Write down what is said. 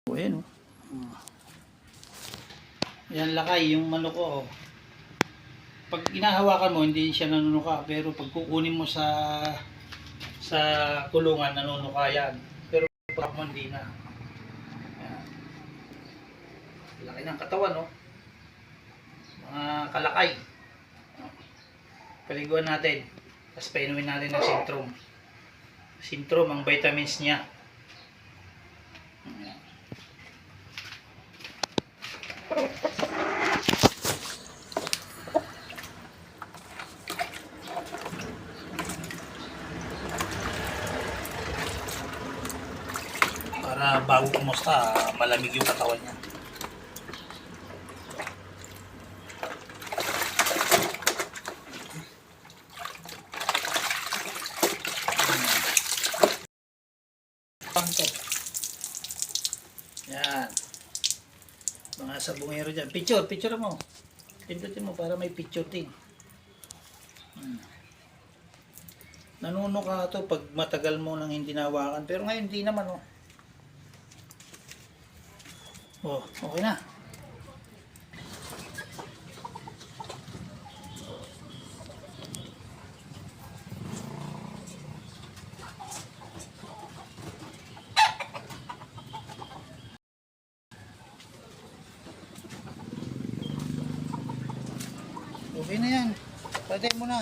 Ayan, oh. Yan lakay, yung manok ko. Oh. Pag inahawakan mo, hindi siya nanunuka. Pero pag kukunin mo sa kulungan, nanunuka yan. Pero pag mo, hindi na. Ayan. Laki ng katawan, oh. Mga kalakay. Paliguan natin. Tapos painumin natin ng Centrum. Centrum, ang vitamins niya. Ayan. Para bago kumusta, malamig yung katawan niya. Yan. Mga sabungero dyan. Picture mo. Pindutin mo para may picture din. Nanuno ka to pag matagal mo nang hindi nawakan. Pero ngayon hindi naman, oh. Oh, okay na. Okay na yan. Patay mo na.